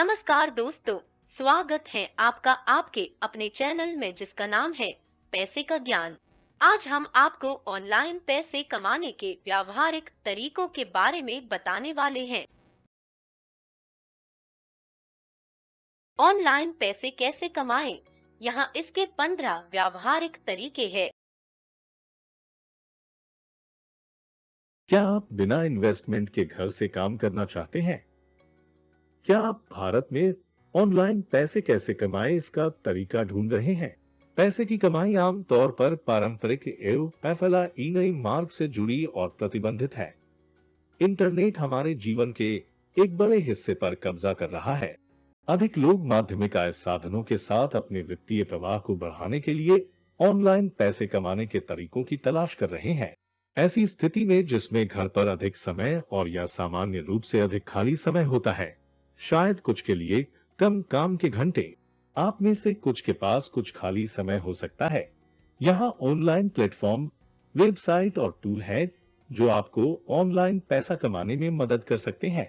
नमस्कार दोस्तों, स्वागत है आपका आपके अपने चैनल में जिसका नाम है पैसे का ज्ञान। आज हम आपको ऑनलाइन पैसे कमाने के व्यावहारिक तरीकों के बारे में बताने वाले हैं। ऑनलाइन पैसे कैसे कमाएं? यहाँ इसके 15 व्यावहारिक तरीके हैं। क्या आप बिना इन्वेस्टमेंट के घर से काम करना चाहते हैं? क्या आप भारत में ऑनलाइन पैसे कैसे कमाएं इसका तरीका ढूंढ रहे हैं? पैसे की कमाई आमतौर पर पारंपरिक एवं एफएलआई मार्ग से जुड़ी और प्रतिबंधित है। इंटरनेट हमारे जीवन के एक बड़े हिस्से पर कब्जा कर रहा है। अधिक लोग माध्यमिक आय साधनों के साथ अपने वित्तीय प्रवाह को बढ़ाने के लिए ऑनलाइन पैसे कमाने के तरीकों की तलाश कर रहे हैं। ऐसी स्थिति में जिसमें घर पर अधिक समय और या सामान्य रूप से अधिक खाली समय होता है, शायद कुछ के लिए कम काम के घंटे, आप में से कुछ के पास कुछ खाली समय हो सकता है। यहाँ ऑनलाइन प्लेटफॉर्म, वेबसाइट और टूल है जो आपको ऑनलाइन पैसा कमाने में मदद कर सकते हैं।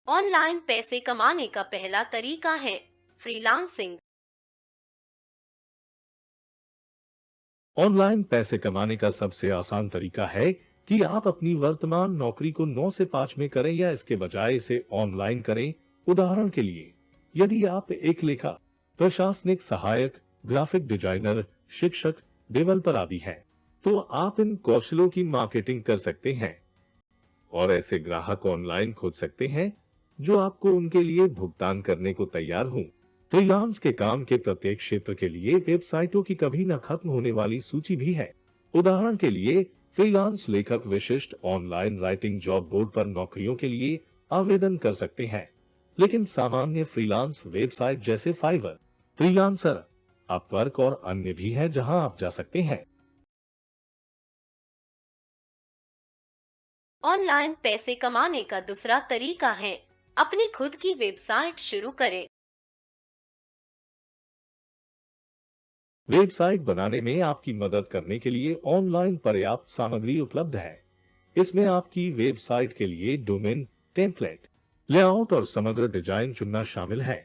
ऑनलाइन पैसे कमाने का पहला तरीका है फ्रीलांसिंग। ऑनलाइन पैसे कमाने का सबसे आसान तरीका है कि आप अपनी वर्तमान नौकरी को 9 से 5 में करें या इसके बजाय इसे ऑनलाइन करें। उदाहरण के लिए, यदि आप एक लेखा, प्रशासनिक सहायक, ग्राफिक डिजाइनर, शिक्षक, डेवलपर आदि हैं, तो आप इन कौशलों की मार्केटिंग कर सकते हैं और ऐसे ग्राहक ऑनलाइन खोज सकते हैं जो आपको उनके लिए भुगतान करने को तैयार हों। फ्रीलांस के काम के प्रत्येक क्षेत्र के लिए वेबसाइटों की कभी न खत्म होने वाली सूची भी है। उदाहरण के लिए, फ्रीलांस लेखक विशिष्ट ऑनलाइन राइटिंग जॉब बोर्ड पर नौकरियों के लिए आवेदन कर सकते हैं, लेकिन सामान्य फ्रीलांस वेबसाइट जैसे फाइवर, फ्रीलांसर, अपवर्क और अन्य भी हैं जहां आप जा सकते हैं। ऑनलाइन पैसे कमाने का दूसरा तरीका है अपनी खुद की वेबसाइट शुरू करें। वेबसाइट बनाने में आपकी मदद करने के लिए ऑनलाइन पर्याप्त सामग्री उपलब्ध है। इसमें आपकी वेबसाइट के लिए डोमेन, टेम्पलेट, लेआउट और समग्र डिजाइन चुनना शामिल है।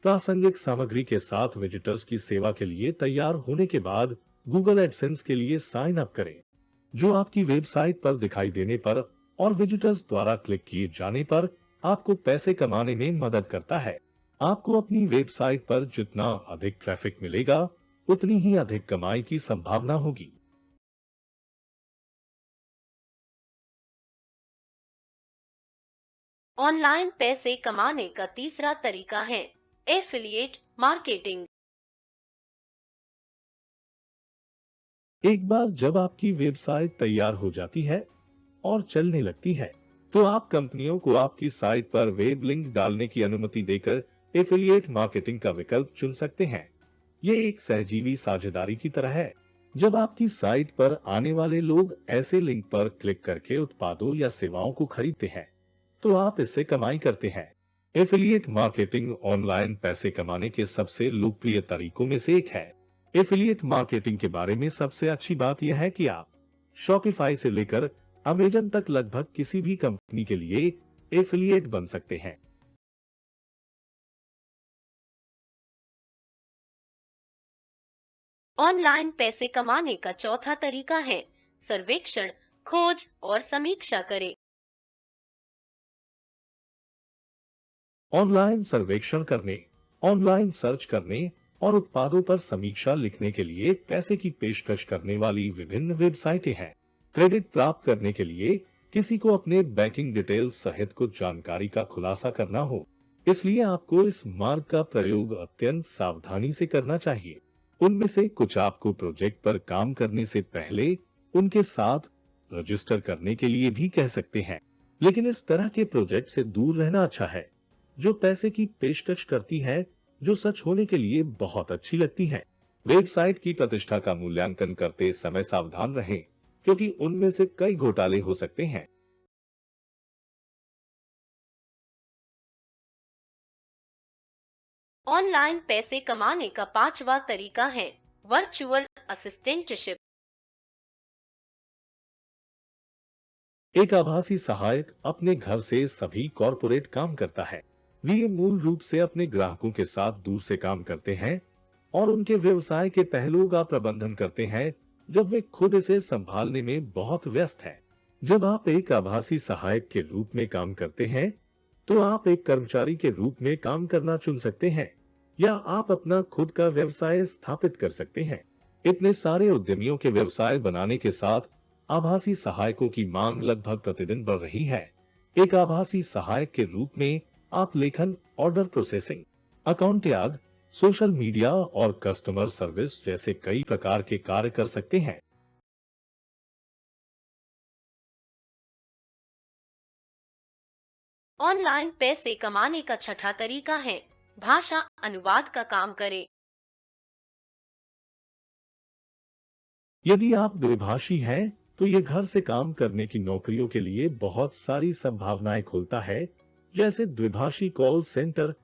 प्रासंगिक सामग्री के साथ विजिटर्स की सेवा के लिए तैयार होने के बाद गूगल एडसेंस के लिए साइन अप करें, जो आपकी वेबसाइट पर दिखाई देने पर और विजिटर्स द्वारा क्लिक किए जाने पर आपको पैसे कमाने में मदद करता है। आपको अपनी वेबसाइट पर जितना अधिक ट्रैफिक मिलेगा, उतनी ही अधिक कमाई की संभावना होगी। ऑनलाइन पैसे कमाने का तीसरा तरीका है एफिलिएट मार्केटिंग। एक बार जब आपकी वेबसाइट तैयार हो जाती है और चलने लगती है, तो आप कंपनियों को आपकी साइट पर वेब लिंक डालने की अनुमति देकर एफिलिएट मार्केटिंग का विकल्प चुन सकते हैं। ये एक सहजीवी साझेदारी की तरह है। जब आपकी साइट पर आने वाले लोग ऐसे लिंक पर क्लिक करके उत्पादों या सेवाओं को खरीदते हैं, तो आप इससे कमाई करते हैं। एफिलिएट मार्केटिंग ऑनलाइन पैसे कमाने के सबसे लोकप्रिय तरीकों में से एक है। एफिलिएट मार्केटिंग के बारे में सबसे अच्छी बात यह है कि आप शॉपिफाई से लेकर अमेजन तक लगभग किसी भी कंपनी के लिए एफिलिएट बन सकते हैं। ऑनलाइन पैसे कमाने का चौथा तरीका है सर्वेक्षण, खोज और समीक्षा करें। ऑनलाइन सर्वेक्षण करने, ऑनलाइन सर्च करने और उत्पादों पर समीक्षा लिखने के लिए पैसे की पेशकश करने वाली विभिन्न वेबसाइटें हैं। क्रेडिट प्राप्त करने के लिए किसी को अपने बैंकिंग डिटेल्स सहित कुछ जानकारी का खुलासा करना हो, इसलिए आपको इस मार्ग का प्रयोग अत्यंत सावधानी से करना चाहिए। उनमें से कुछ आपको प्रोजेक्ट पर काम करने से पहले उनके साथ रजिस्टर करने के लिए भी कह सकते हैं, लेकिन इस तरह के प्रोजेक्ट से दूर रहना अच्छा है जो पैसे की पेशकश करती है जो सच होने के लिए बहुत अच्छी लगती है। वेबसाइट की प्रतिष्ठा का मूल्यांकन करते समय सावधान रहें, क्योंकि उनमें से कई घोटाले हो सकते हैं। ऑनलाइन पैसे कमाने का पांचवा तरीका है वर्चुअल असिस्टेंटशिप। एक आभासी सहायक अपने घर से सभी कॉरपोरेट काम करता है। वे मूल रूप से अपने ग्राहकों के साथ दूर से काम करते हैं और उनके व्यवसाय के पहलुओं का प्रबंधन करते हैं जब वे खुद इसे संभालने में बहुत व्यस्त हैं। जब आप एक आभासी सहायक के रूप में काम करते हैं, तो आप एक कर्मचारी के रूप में काम करना चुन सकते हैं या आप अपना खुद का व्यवसाय स्थापित कर सकते हैं। इतने सारे उद्यमियों के व्यवसाय बनाने के साथ आभासी सहायकों की मांग लगभग प्रतिदिन बढ़ रही है। एक आभासी सहायक के रूप में आप लेखन, ऑर्डर प्रोसेसिंग, अकाउंट याद, सोशल मीडिया और कस्टमर सर्विस जैसे कई प्रकार के कार्य कर सकते हैं। ऑनलाइन पैसे कमाने का छठा तरीका है भाषा अनुवाद का काम करें। यदि आप द्विभाषी हैं, तो ये घर से काम करने की नौकरियों के लिए बहुत सारी संभावनाएं खोलता है, जैसे द्विभाषी कॉल सेंटर,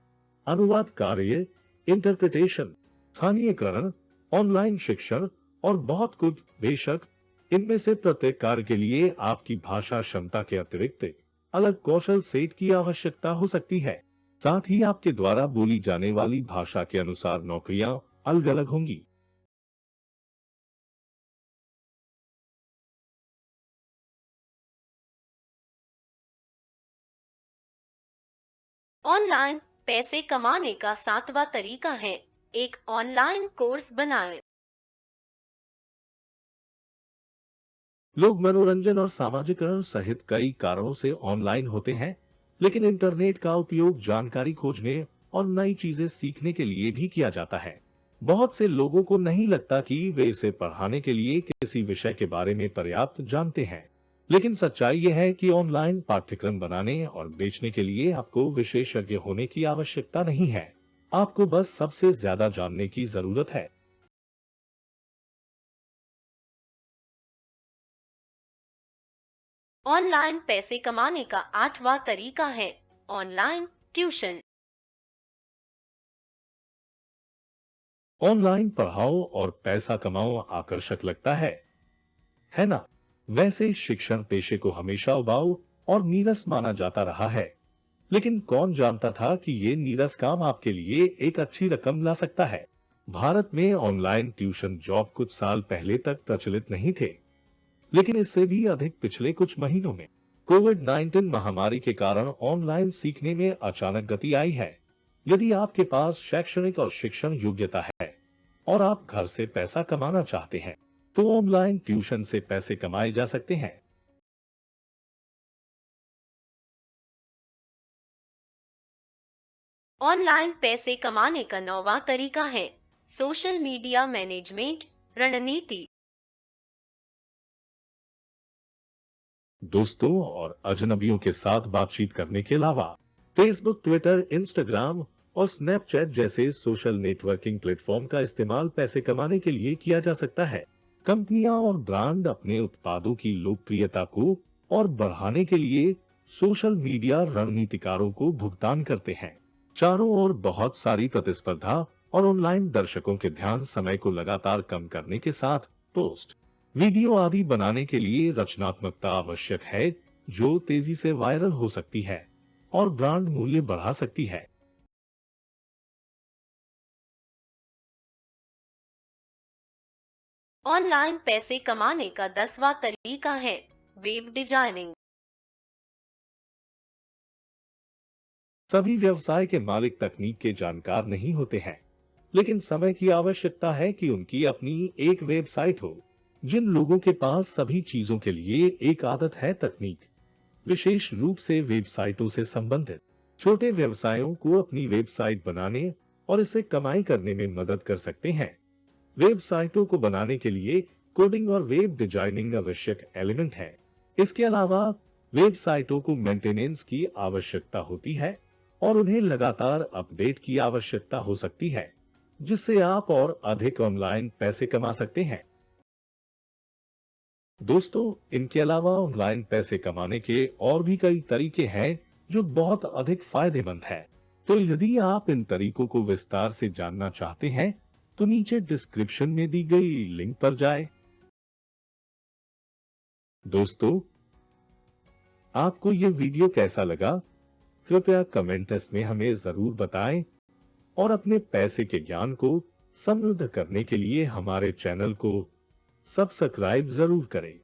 अनुवाद कार्य, इंटरप्रिटेशन, स्थानीयकरण, ऑनलाइन शिक्षण और बहुत कुछ। बेशक इनमें से प्रत्येक कार्य के लिए आपकी भाषा क्षमता के अतिरिक्त अलग कौशल सेट की आवश्यकता हो सकती है। साथ ही आपके द्वारा बोली जाने वाली भाषा के अनुसार नौकरियां अलग अलग होंगी। ऑनलाइन पैसे कमाने का सातवां तरीका है एक ऑनलाइन कोर्स बनाएं। लोग मनोरंजन और सामाजिकरण सहित कई कारणों से ऑनलाइन होते हैं, लेकिन इंटरनेट का उपयोग जानकारी खोजने और नई चीजें सीखने के लिए भी किया जाता है। बहुत से लोगों को नहीं लगता कि वे इसे पढ़ाने के लिए किसी विषय के बारे में पर्याप्त जानते हैं, लेकिन सच्चाई यह है कि ऑनलाइन पाठ्यक्रम बनाने और बेचने के लिए आपको विशेषज्ञ होने की आवश्यकता नहीं है। आपको बस सबसे ज्यादा जानने की जरूरत है। ऑनलाइन पैसे कमाने का आठवां तरीका है ऑनलाइन ट्यूशन। ऑनलाइन पढ़ाओ और पैसा कमाओ आकर्षक लगता है ना? वैसे शिक्षण पेशे को हमेशा उबाऊ और नीरस माना जाता रहा है, लेकिन कौन जानता था कि ये नीरस काम आपके लिए एक अच्छी रकम ला सकता है। भारत में ऑनलाइन ट्यूशन जॉब कुछ साल पहले तक प्रचलित नहीं थे, लेकिन इससे भी अधिक पिछले कुछ महीनों में कोविड-19 महामारी के कारण ऑनलाइन सीखने में अचानक गति आई है। यदि आपके पास शैक्षणिक और शिक्षण योग्यता है और आप घर से पैसा कमाना चाहते हैं, तो ऑनलाइन ट्यूशन से पैसे कमाए जा सकते हैं। ऑनलाइन पैसे कमाने का नौवां तरीका है सोशल मीडिया मैनेजमेंट रणनीति। दोस्तों और अजनबियों के साथ बातचीत करने के अलावा फेसबुक, ट्विटर, इंस्टाग्राम और स्नैपचैट जैसे सोशल नेटवर्किंग प्लेटफॉर्म का इस्तेमाल पैसे कमाने के लिए किया जा सकता है। कंपनियां और ब्रांड अपने उत्पादों की लोकप्रियता को और बढ़ाने के लिए सोशल मीडिया रणनीतिकारों को भुगतान करते हैं। चारों ओर बहुत सारी प्रतिस्पर्धा और ऑनलाइन दर्शकों के ध्यान समय को लगातार कम करने के साथ पोस्ट, वीडियो आदि बनाने के लिए रचनात्मकता आवश्यक है, जो तेजी से वायरल हो सकती है और ब्रांड मूल्य बढ़ा सकती है। ऑनलाइन पैसे कमाने का 10वां तरीका है वेब डिजाइनिंग। सभी व्यवसाय के मालिक तकनीक के जानकार नहीं होते हैं, लेकिन समय की आवश्यकता है कि उनकी अपनी एक वेबसाइट हो। जिन लोगों के पास सभी चीजों के लिए एक आदत है तकनीक, विशेष रूप से वेबसाइटों से संबंधित, छोटे व्यवसायों को अपनी वेबसाइट बनाने और इसे कमाई करने में मदद कर सकते हैं। वेबसाइटों को बनाने के लिए कोडिंग और वेब डिजाइनिंग आवश्यक एलिमेंट है। इसके अलावा वेबसाइटों को मेंटेनेंस की आवश्यकता होती है और उन्हें लगातार अपडेट की आवश्यकता हो सकती है, जिससे आप और अधिक ऑनलाइन पैसे कमा सकते हैं। दोस्तों, इनके अलावा ऑनलाइन पैसे कमाने के और भी कई तरीके हैं जो बहुत अधिक फायदेमंद हैं। तो यदि आप इन तरीकों को विस्तार से जानना चाहते हैं, तो नीचे डिस्क्रिप्शन में दी गई लिंक पर जाएं। दोस्तों, आपको ये वीडियो कैसा लगा? कृपया कमेंट्स में हमें जरूर बताएं और अपने पैसे के ज्ञान को समृद्ध करने के लिए हमारे चैनल को सब्सक्राइब जरूर करें।